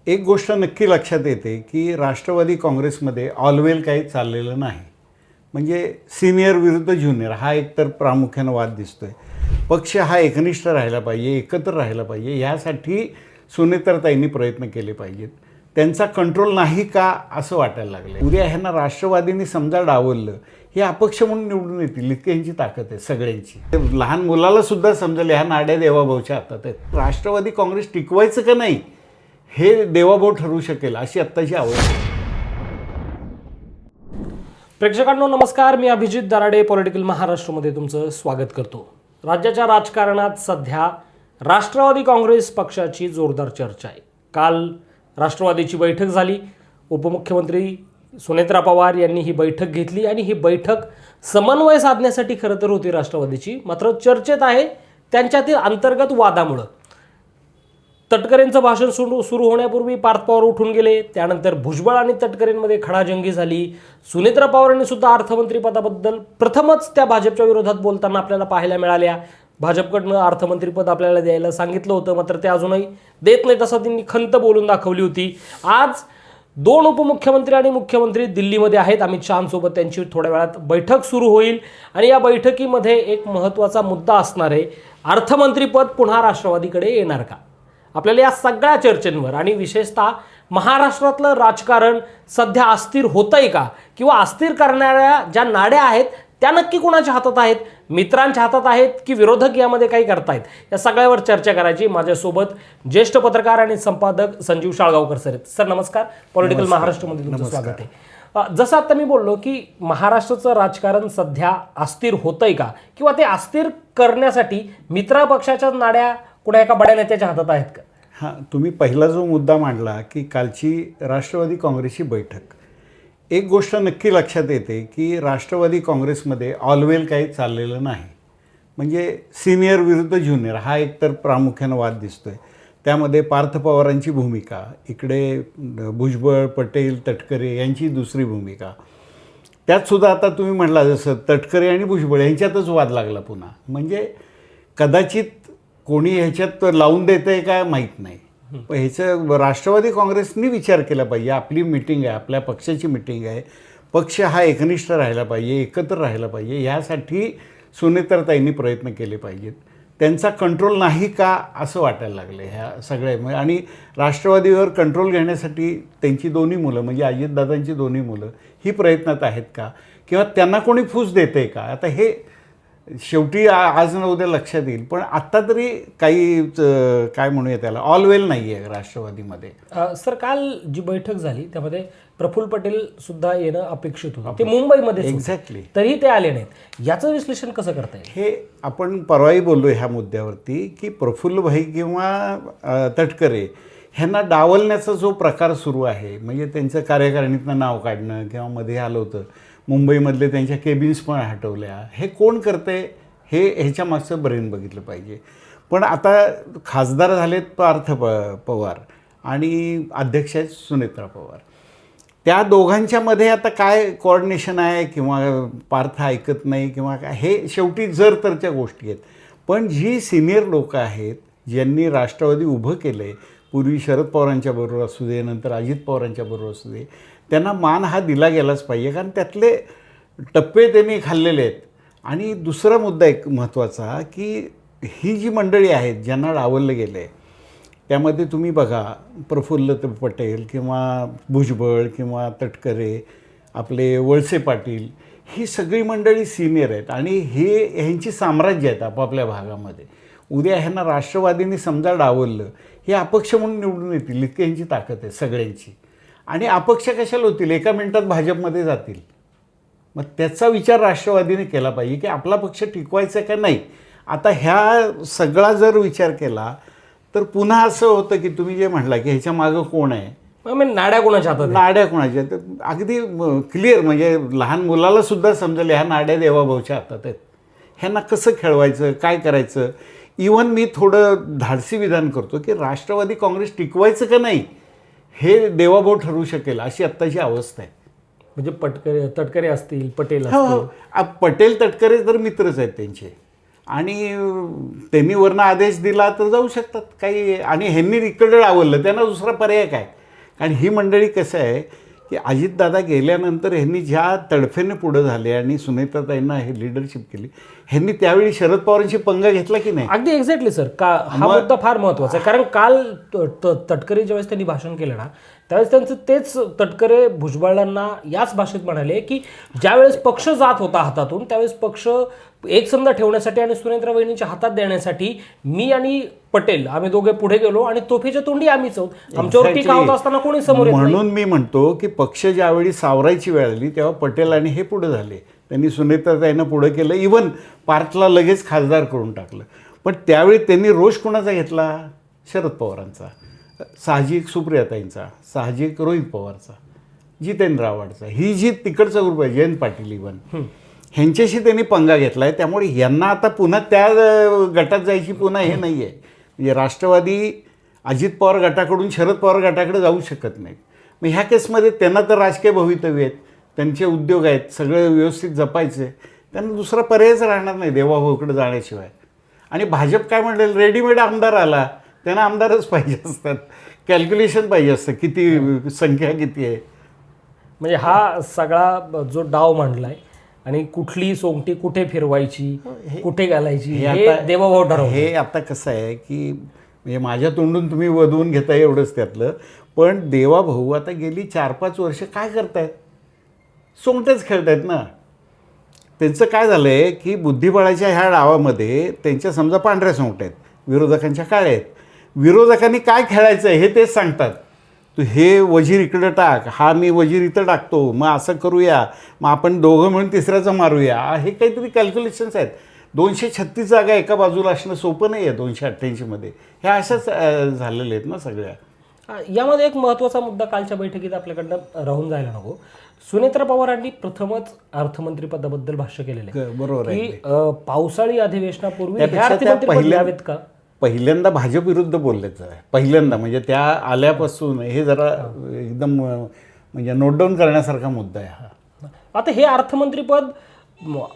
एक गोष्ट नक्की लक्षात येते की राष्ट्रवादी काँग्रेसमध्ये ऑलवेल काही चाललेलं नाही. म्हणजे सिनियर विरुद्ध ज्युनियर हा एकतर प्रामुख्यानं वाद दिसतोय. पक्ष हा एकनिष्ठ राहिला पाहिजे, एकत्र राहिला पाहिजे, यासाठी सुनेत्राताईंनी प्रयत्न केले पाहिजेत. त्यांचा कंट्रोल नाही का असं वाटायला लागलं. उद्या ह्यांना राष्ट्रवादींनी समजा डावललं, हे अपक्ष म्हणून निवडून येतील इतकी यांची ताकद आहे सगळ्यांची. लहान मुलाला सुद्धा समजेल ह्या नाड्या देवाभाऊच्या हातात आहेत. राष्ट्रवादी काँग्रेस टिकवायचं का नाही हे देवाभाऊ ठरवू शकेल अशी आत्ताची अवस्था आहे. प्रेक्षकांनो नमस्कार, मी अभिजित दराडे पॉलिटिकल महाराष्ट्रमध्ये तुमचं स्वागत करतो. राज्याच्या राजकारणात सध्या राष्ट्रवादी काँग्रेस पक्षाची जोरदार चर्चा आहे. काल राष्ट्रवादीची बैठक झाली. उपमुख्यमंत्री सुनेत्रा पवार यांनी ही बैठक घेतली आणि ही बैठक समन्वय साधण्यासाठी खरं तर होती राष्ट्रवादीची, मात्र चर्चेत आहे त्यांच्यातील अंतर्गत वादामुळं. तटकरेंचं भाषण सुरू होण्यापूर्वी पार्थ पवार उठून गेले. त्यानंतर भुजबळ आणि तटकरेंमध्ये खडाजंगी झाली. सुनेत्रा पवारांनी सुद्धा अर्थमंत्रीपदाबद्दल प्रथमच त्या भाजपच्या विरोधात बोलताना आपल्याला पाहायला मिळाल्या. भाजपकडनं अर्थमंत्रीपद आपल्याला द्यायला सांगितलं होतं, मात्र ते अजूनही देत नाही तसं त्यांनी खंत बोलून दाखवली होती. आज दोन उपमुख्यमंत्री आणि मुख्यमंत्री दिल्लीमध्ये आहेत. अमित शहांसोबत त्यांची थोड्या वेळात बैठक सुरू होईल आणि या बैठकीमध्ये एक महत्त्वाचा मुद्दा असणार आहे, अर्थमंत्रीपद पुन्हा राष्ट्रवादीकडे येणार का. आपल्याला या सगळ्या चर्चेंवर आणि विशेषतः महाराष्ट्रातलं राजकारण सध्या अस्थिर होतंय का, किंवा अस्थिर करणाऱ्या ज्या नाड्या आहेत त्या नक्की कोणाच्या हातात आहेत, मित्रांच्या हातात आहेत की विरोधक यामध्ये काही करतायत, या सगळ्यावर चर्चा करायची. माझ्यासोबत ज्येष्ठ पत्रकार आणि संपादक संजीव शाळगावकर सर आहेत. सर नमस्कार, पॉलिटिकल महाराष्ट्रमध्ये तुमचं स्वागत आहे. जसं आता मी बोललो की महाराष्ट्राचं राजकारण सध्या अस्थिर होतंय का, किंवा ते अस्थिर करण्यासाठी मित्र पक्षाच्या नाड्या कुठे एका बड्या नेत्याच्या हातात आहेत का? हां, तुम्ही पहिला जो मुद्दा मांडला की कालची राष्ट्रवादी काँग्रेसची बैठक, एक गोष्ट नक्की लक्षात येते की राष्ट्रवादी काँग्रेसमध्ये ऑलवेल काही चाललेलं नाही. म्हणजे सिनियर विरुद्ध ज्युनियर हा एकतर प्रामुख्यानं वाद दिसतोय. त्यामध्ये पार्थ पवारांची भूमिका, इकडे भुजबळ, पटेल, तटकरे यांची दुसरी भूमिका. त्यातसुद्धा आता तुम्ही म्हटला जसं तटकरे आणि भुजबळ यांच्यातच वाद लागला पुन्हा. म्हणजे कदाचित कोणी ह्याच्यात लावून देतं आहे का माहीत नाही. पण ह्याचं राष्ट्रवादी काँग्रेसनी विचार केला पाहिजे. आपली मिटिंग आहे, आपल्या पक्षाची मिटिंग आहे, पक्ष हा एकनिष्ठ राहिला पाहिजे, एकत्र राहिला पाहिजे, यासाठी सुनेत्राताईंनी प्रयत्न केले पाहिजेत. त्यांचा कंट्रोल नाही का असं वाटायला लागलं ह्या सगळ्या. आणि राष्ट्रवादीवर कंट्रोल घेण्यासाठी त्यांची दोन्ही मुलं म्हणजे अजितदादांची दोन्ही मुलं ही प्रयत्नात आहेत का, किंवा त्यांना कोणी फूस देतं आहे का, आता हे शेवटी आज न उद्या लक्षात येईल. पण आत्ता तरी काही काय म्हणूया त्याला ऑलवेल नाही आहे राष्ट्रवादीमध्ये. सर काल जी बैठक झाली त्यामध्ये प्रफुल्ल पटेल सुद्धा येणं अपेक्षित होतं, ते मुंबईमध्ये एक्झॅक्टली, तरीही ते आले नाहीत. याचं विश्लेषण कसं करता येईल? हे आपण परवाही बोललो ह्या मुद्द्यावरती की प्रफुल्लभाई किंवा तटकरे ह्यांना डावलण्याचा जो प्रकार सुरू आहे, म्हणजे त्यांचं कार्यकारिणीतनं नाव काढणं किंवा मध्ये आलं होतं मुंबईमधले त्यांच्या केबिन्स पण हटवल्या, हे कोण करते हे ह्याच्या मागचं ब्रेन बघितलं पाहिजे. पण आता खासदार झालेत पार्थ पवार आणि अध्यक्ष आहेत सुनेत्रा पवार. त्या दोघांच्यामध्ये आता काय कोऑर्डिनेशन आहे, किंवा पार्थ ऐकत नाही किंवा काय, हे शेवटी जर तरच्या गोष्टी आहेत. पण जी सिनियर लोकं आहेत ज्यांनी राष्ट्रवादी उभं केलं आहे, पूर्वी शरद पवारांच्या बरोबर असू दे, नंतर अजित पवारांच्या बरोबर असू दे, त्यांना मान हा दिला गेलाच पाहिजे, कारण त्यातले टप्पे त्यांनी खाल्लेले आहेत. आणि दुसरा मुद्दा एक महत्त्वाचा की ही जी मंडळी आहेत ज्यांना डावललं गेलं आहे, त्यामध्ये तुम्ही बघा प्रफुल्ल पटेल किंवा भुजबळ किंवा तटकरे, आपले वळसे पाटील, ही सगळी मंडळी सिनियर आहेत आणि ह्यांची साम्राज्य आहेत आपापल्या भागामध्ये. उद्या ह्यांना राष्ट्रवादींनी समजा डावललं, हे अपक्ष म्हणून निवडून येतील इतकी ह्यांची ताकद आहे सगळ्यांची. आणि अपक्ष कशाला होतील, एका मिनिटात भाजपमध्ये जातील. मग त्याचा विचार राष्ट्रवादीने केला पाहिजे की आपला पक्ष टिकवायचा का नाही. आता ह्या सगळा जर विचार केला तर पुन्हा असं होतं की तुम्ही जे म्हटला की ह्याच्या मागं कोण आहे, नाड्या कोणाच्या हातात, नाड्या कोणाच्या, तर अगदी क्लिअर, म्हणजे लहान मुलाला सुद्धा समजेल ह्या नाड्या देवाभाऊच्या हातात आहेत. ह्यांना कसं खेळवायचं, काय करायचं. इवन मी थोडं धाडसी विधान करतो की राष्ट्रवादी काँग्रेस टिकवायचं का नाही हे देवाभाऊ ठरवू शकेल अशी आत्ताची अवस्था आहे. म्हणजे तटकरे असतील, पटेल असतील, पटेल तटकरे तर मित्रच आहेत त्यांचे, आणि त्यांनी वरनं आदेश दिला तर जाऊ शकतात काही. आणि ह्यांनी इकडे डावललं, त्यांना दुसरा पर्याय काय. कारण ही मंडळी कसं आहे की अजितदादा गेल्यानंतर ह्यांनी ज्या तडफेने पुढं झाले आणि सुनेत्राताईंना हे लिडरशिप केली, ह्यांनी त्यावेळी शरद पवारांची पंगा घेतला की नाही? अगदी एक्झॅक्टली सर. हा मुद्दा फार महत्वाचा आहे, कारण काल तटकरे ज्यावेळेस त्यांनी भाषण केलं ना, त्यावेळेस त्यांचं तेच तटकरे भुजबळांना याच भाषेत म्हणाले की ज्यावेळेस पक्ष जात होता हातातून त्यावेळेस पक्ष एकसंध ठेवण्यासाठी आणि सुनेत्रा वहिनींच्या हातात देण्यासाठी मी आणि पटेल आम्ही दोघे पुढे गेलो आणि तोफेच्या तोंडी आम्हीच आहोत. आमच्यावर टीका होत असताना कोणी समोर येत नाही. म्हणून मी म्हणतो की पक्ष ज्यावेळी सावरायची वेळ आली तेव्हा पटेल आणि हे पुढे झाले. त्यांनी सुनेत्राताईंना पुढे केलं, इव्हन पार्थला लगेच खासदार करून टाकलं. पण त्यावेळी त्यांनी रोष कोणाचा घेतला? शरद पवारांचा, साहजिक सुप्रियाताईंचा, साहजिक रोहित पवारचा, जितेंद्र आव्हाडचा. ही जी तिकडचा ग्रुप आहे, जयंत पाटील इव्हन, ह्यांच्याशी त्यांनी पंगा घेतला आहे. त्यामुळे यांना आता पुन्हा त्या गटात जायची पुन्हा हे नाही आहे. म्हणजे राष्ट्रवादी अजित पवार गटाकडून शरद पवार गटाकडे जाऊ शकत नाहीत. मग ह्या केसमध्ये त्यांना तर राजकीय भवितव्य आहेत, त्यांचे उद्योग आहेत, सगळं व्यवस्थित जपायचे, त्यांना दुसरा पर्यायच राहणार नाही देवाभाऊकडे जाण्याशिवाय. आणि भाजप काय म्हणेल, रेडीमेड आमदार आला, त्यांना आमदारच पाहिजे असतात, कॅल्क्युलेशन पाहिजे असतं, किती संख्या किती आहे. म्हणजे हा सगळा जो डाव मांडलाय आणि कुठली सोंगटी कुठे फिरवायची, कुठे घालायची, हे देवाभाऊ ठरवतात. हे आता कसं आहे की म्हणजे माझ्या तोंडून तुम्ही वधवून घेताय एवढंच त्यातलं. पण देवाभाऊ आता गेली 4-5 वर्ष काय करतायत? सोंगटेच खेळतायत ना. त्यांचं काय झालं आहे की बुद्धिबळाच्या ह्या डावामध्ये त्यांच्या समजा पांढऱ्या सोंगट्या आहेत, विरोधकांच्या काळ्या आहेत. विरोधकांनी काय खेळायचं आहे हे तेच सांगतात. तू हे वजीर इकडं टाक, हा मी वजीर इथं टाकतो, मग असं करूया, मग आपण दोघं मिळून तिसऱ्याचं मारूया. हे काहीतरी कॅल्क्युलेशन्स आहेत. 236 जागा एका बाजूला असणं सोपं नाही आहे 288मध्ये. ह्या अशाच झालेले आहेत ना सगळ्या. यामध्ये एक महत्त्वाचा मुद्दा कालच्या बैठकीत आपल्याकडनं राहून जायला नको. सुनेत्रा पवारांनी प्रथमच अर्थमंत्री पदाबद्दल भाष्य केलेलं आहे. बरोबर आहे. की पावसाळी अधिवेशनापूर्वी हे अर्थमंत्रीपद द्यावेत का? पहिल्यांदा भाजप विरुद्ध बोललेच आहे. पहिल्यांदा म्हणजे त्या आल्यापासून हे जरा एकदम म्हणजे नोट डाऊन करण्यासारखा मुद्दा आहे हा. आता हे अर्थमंत्रीपद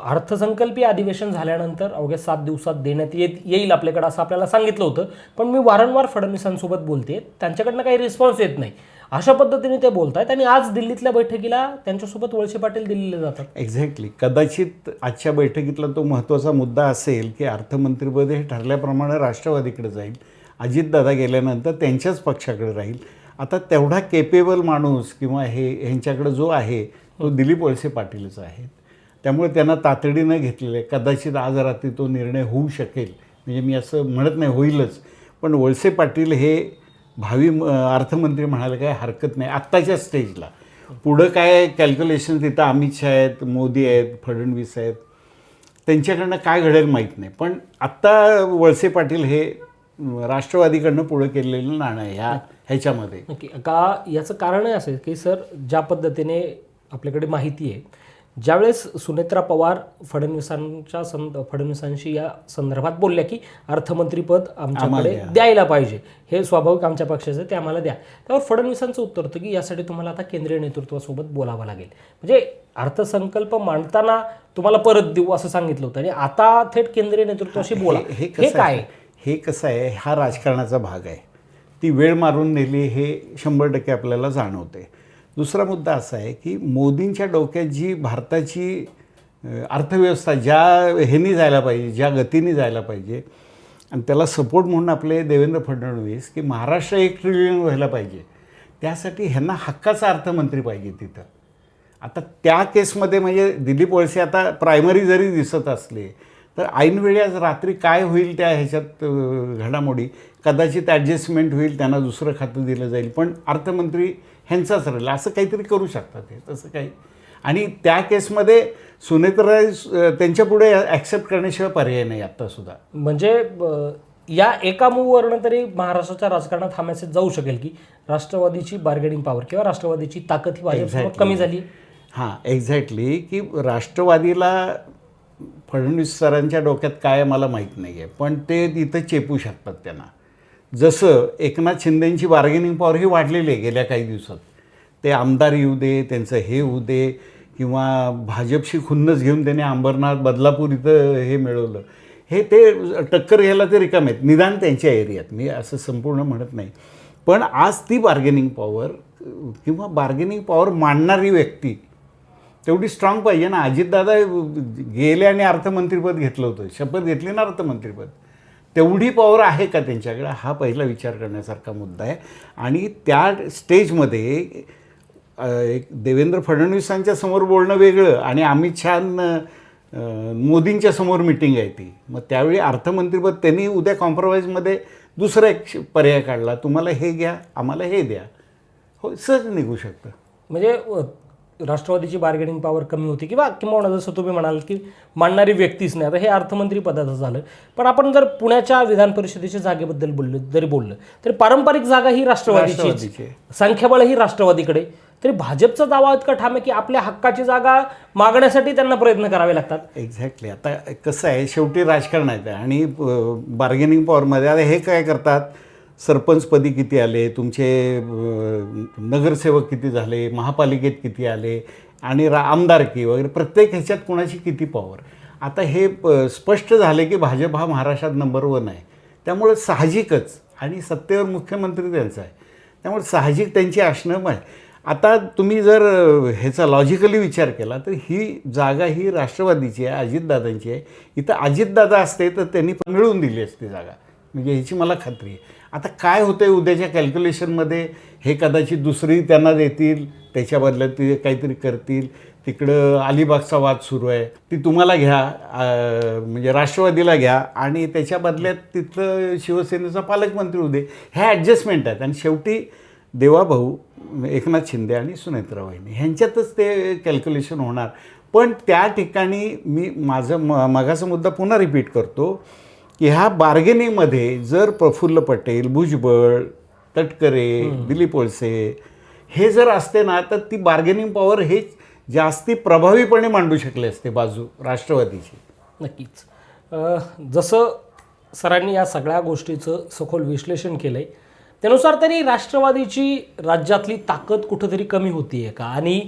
अर्थसंकल्पीय अधिवेशन झाल्यानंतर अवघ्या 7 दिवसात देण्यात येईल आपल्याकडे असं आपल्याला सांगितलं होतं. पण मी वारंवार फडणवीसांसोबत बोलते, त्यांच्याकडनं काही रिस्पॉन्स येत नाही. अशा पद्धतीने ते बोलत आहेत आणि आज दिल्लीतल्या बैठकीला त्यांच्यासोबत वळसे पाटील दिल्लीला जातात. एक्झॅक्टली. कदाचित आजच्या बैठकीतला तो महत्त्वाचा मुद्दा असेल की अर्थमंत्रीपद हे ठरल्याप्रमाणे राष्ट्रवादीकडे जाईल, अजितदादा गेल्यानंतर त्यांच्याच पक्षाकडे राहील. आता तेवढा केपेबल माणूस किंवा ह्यांच्याकडे जो आहे तो दिलीप वळसे पाटीलच आहेत. त्यामुळे त्यांना तातडीनं घेतलेलं आहे. कदाचित आज रात्री तो निर्णय होऊ शकेल. म्हणजे मी असं म्हणत नाही होईलच, पण वळसे पाटील हे भावी अर्थमंत्री म्हणायला काय हरकत नाही आत्ताच्या स्टेजला. पुढं काय कॅल्क्युलेशन तिथं अमित शहा आहेत, मोदी आहेत, फडणवीस आहेत, त्यांच्याकडनं काय घडेल माहीत नाही. पण आत्ता वळसे पाटील हे राष्ट्रवादीकडनं पुढं केलेलं नाणं आहे ह्याच्यामध्ये. नक्की. का याचं कारणही असेल की सर, ज्या पद्धतीने आपल्याकडे माहिती आहे, ज्यावेळेस सुनेत्रा पवार फडणवीसांशी या संदर्भात बोलल्या की अर्थमंत्रीपद आमच्याकडे द्यायला पाहिजे, हे स्वाभाविक आमच्या पक्षाचं, ते आम्हाला द्या. त्यावर फडणवीसांचं उत्तर होतं की यासाठी तुम्हाला आता केंद्रीय नेतृत्वासोबत बोलावं लागेल. म्हणजे अर्थसंकल्प मांडताना तुम्हाला परत देऊ असं सांगितलं होतं आणि आता थेट केंद्रीय नेतृत्वाशी बोला. हे काय? हे कसं आहे, हा राजकारणाचा भाग आहे. ती वेळ मारून नेली हे 100% आपल्याला जाणवते. दुसरा मुद्दा असा आहे की मोदींच्या डोक्यात जी भारताची अर्थव्यवस्था ज्या ह्यानी जायला पाहिजे, ज्या गतीने जायला पाहिजे, आणि त्याला सपोर्ट म्हणून आपले देवेंद्र फडणवीस की महाराष्ट्र 1 ट्रिलियन व्हायला पाहिजे, त्यासाठी ह्यांना हक्काचा अर्थमंत्री पाहिजे तिथं. आता त्या केसमध्ये म्हणजे दिलीप वळसे आता प्रायमरी जरी दिसत असले तर ऐनवेळी आज रात्री काय होईल त्या ह्याच्यात घडामोडी, कदाचित ॲडजस्टमेंट होईल, त्यांना दुसरं खातं दिलं जाईल, पण अर्थमंत्री ह्यांचाच राहिला असं काहीतरी करू शकतात ते तसं काही. आणि त्या केसमध्ये सुनेत्रा त्यांच्यापुढे ॲक्सेप्ट करण्याशिवाय पर्याय नाही आत्तासुद्धा. म्हणजे या एका मूववरनं तरी महाराष्ट्राच्या राजकारणात हा मेसेज जाऊ शकेल की राष्ट्रवादीची बार्गेनिंग पॉवर किंवा राष्ट्रवादीची ताकद ही भाजपसोबत कमी झाली. हां, एक्झॅक्टली. की राष्ट्रवादीला फडणवीस सरांच्या डोक्यात काय मला माहीत नाही आहे, पण ते तिथं चेपू शकतात त्यांना. जसं एकनाथ शिंदेंची बार्गेनिंग पॉवर ही वाढलेली आहे गेल्या काही दिवसात. ते आमदार येऊ दे, त्यांचं हे होऊ दे, किंवा भाजपशी खुन्नस घेऊन त्यांनी अंबरनाथ, बदलापूर इथं हे मिळवलं, हे ते टक्कर घ्यायला ते रिकामे आहेत, निदान त्यांच्या एरियात. मी असं संपूर्ण म्हणत नाही, पण आज ती बार्गेनिंग पॉवर किंवा बार्गेनिंग पॉवर मांडणारी व्यक्ती तेवढी स्ट्रॉंग पाहिजे ना. अजितदादा गेले आणि अर्थमंत्रीपद घेतलं होतं, शपथ घेतली ना अर्थमंत्रीपद. तेवढी पॉवर आहे का त्यांच्याकडे, हा पहिला विचार करण्यासारखा मुद्दा आहे. आणि त्या स्टेजमध्ये एक देवेंद्र फडणवीसांच्या समोर बोलणं वेगळं आणि अमित शहा मोदींच्या समोर मिटिंग आहे ती. मग त्यावेळी अर्थमंत्रीपद त्यांनी उद्या कॉम्प्रोमाइजमध्ये दुसरा एक पर्याय काढला, तुम्हाला हे घ्या आम्हाला हे द्या, हो सहज निघू शकतं. म्हणजे राष्ट्रवादीची बार्गेनिंग पॉवर कमी होती किंवा जसं तुम्ही म्हणाल की मांडणारी व्यक्तीच नाही. आता हे अर्थमंत्री पदाचं झालं, पण आपण जर पुण्याच्या विधान परिषदेच्या जागेबद्दल बोललं तरी पारंपरिक जागा ही राष्ट्रवादीची, संख्याबळ ही राष्ट्रवादीकडे. तरी भाजपचा दावा इतका ठाम आहे की आपल्या हक्काची जागा मागण्यासाठी त्यांना प्रयत्न करावे लागतात. एक्झॅक्टली. आता कसं आहे, शेवटी राजकारण आहे आणि बार्गेनिंग पॉवरमध्ये आता हे काय करतात, सरपंचपदी किती आले तुमचे, नगरसेवक किती झाले, महापालिकेत किती आले आणि आमदारकी वगैरे, प्रत्येक ह्याच्यात कोणाची किती पॉवर. आता हे स्पष्ट झाले की भाजप हा महाराष्ट्रात नंबर 1 आहे. त्यामुळे साहजिकच, आणि सत्तेवर मुख्यमंत्री त्यांचा आहे, त्यामुळे साहजिक त्यांची असणं आहे. आता तुम्ही जर ह्याचा लॉजिकली विचार केला तर ही जागा ही राष्ट्रवादीची आहे, अजितदादांची आहे. इथं अजितदादा असते तर त्यांनी मिळवून दिली असती जागा, म्हणजे ह्याची मला खात्री आहे. आता काय होतं आहे उद्याच्या कॅल्क्युलेशनमध्ये, हे कदाचित दुसरी त्यांना देतील, त्याच्या बदल्यात ते काहीतरी करतील. तिकडं अलिबागचा वाद सुरू आहे, ती तुम्हाला घ्या, म्हणजे राष्ट्रवादीला घ्या आणि त्याच्या बदल्यात तिथलं शिवसेनेचा पालकमंत्री उदे, ह्या ॲडजस्टमेंट आहेत. आणि शेवटी देवाभाऊ एकनाथ शिंदे आणि सुनेत्रा वहिनी ह्यांच्यातच ते कॅल्क्युलेशन होणार. पण त्या ठिकाणी मी मागाचा मुद्दा पुन्हा रिपीट करतो की ह्या बार्गेनिंगमध्ये जर प्रफुल्ल पटेल, भुजबळ, तटकरे, दिलीप वळसे हे जर असते ना, तर ती बार्गेनिंग पॉवर हे जास्ती प्रभावीपणे मांडू शकले असते बाजू राष्ट्रवादीची. नक्कीच. जसं सरांनी या सगळ्या गोष्टीचं सखोल विश्लेषण केलं आहे, त्यानुसार तरी राष्ट्रवादीची राज्यातली ताकद कुठंतरी कमी होती आहे का, आणि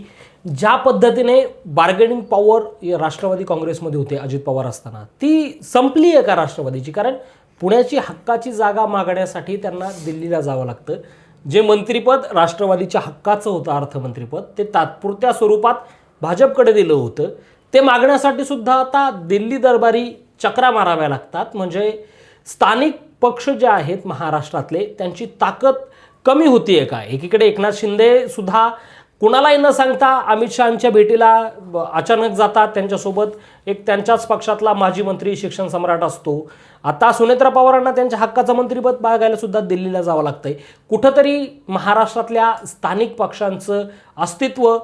ज्या पद्धतीने बार्गेनिंग पॉवर राष्ट्रवादी काँग्रेसमध्ये होते अजित पवार असताना, ती संपली आहे का राष्ट्रवादीची? कारण पुण्याची हक्काची जागा मागण्यासाठी त्यांना दिल्लीला जावं लागतं. जे मंत्रिपद राष्ट्रवादीच्या हक्काचं होतं अर्थमंत्रीपद, ते तात्पुरत्या स्वरूपात भाजपकडे दिलं होतं. ते मागण्यासाठी सुद्धा आता दिल्ली दरबारी चक्रा माराव्या लागतात. म्हणजे स्थानिक पक्ष जे आहेत महाराष्ट्रातले त्यांची ताकद कमी होती आहे का? एकीकडे एकनाथ शिंदे सुद्धा कुणालाही न सांगता अमित शहांच्या भेटीला अचानक जातात, त्यांच्यासोबत एक त्यांच्याच पक्षातला माजी मंत्री शिक्षण सम्राट असतो. आता सुनेत्रा पवारांना त्यांच्या हक्काचं मंत्रिपद बाळगायला सुद्धा दिल्लीला जावं लागतंय. कुठंतरी महाराष्ट्रातल्या स्थानिक पक्षांचं अस्तित्व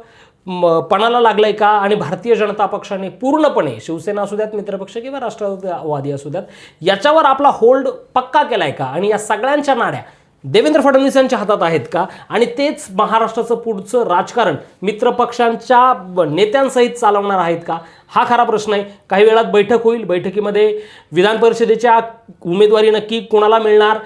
पणाला लागलंय का? आणि भारतीय जनता पक्षाने पूर्णपणे, शिवसेना असू द्यात, मित्रपक्ष किंवा राष्ट्रवादी असू द्यात, याच्यावर आपला होल्ड पक्का केलाय का? आणि या सगळ्यांच्या नाड्या देवेंद्र फडणवीस यांच्या हातात आहेत का? आणि तेच महाराष्ट्राचं पुढचं राजकारण मित्रपक्षांच्या नेत्यांसहित चालवणार आहेत का? हा खरा प्रश्न आहे. काही वेळात बैठक होईल, बैठकीमध्ये विधान परिषदेच्या उमेदवारी नक्की कोणाला मिळणार,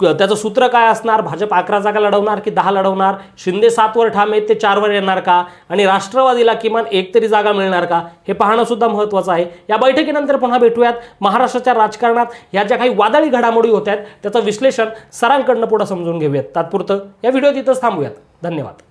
त्याचं सूत्र काय असणार, भाजप 11 जागा लढवणार की 10 लढवणार, शिंदे 7 वर ठाम आहेत ते 4 वर येणार का, आणि राष्ट्रवादीला किमान 1 तरी जागा मिळणार का, हे पाहणं सुद्धा महत्त्वाचं आहे. या बैठकीनंतर पुन्हा भेटूयात. महाराष्ट्राच्या राजकारणात ह्या ज्या काही वादळी घडामोडी होत आहेत त्याचं विश्लेषण सरांकडनं पुढं समजून घेऊयात. तात्पुरतं या व्हिडिओत इथंच थांबूयात. धन्यवाद.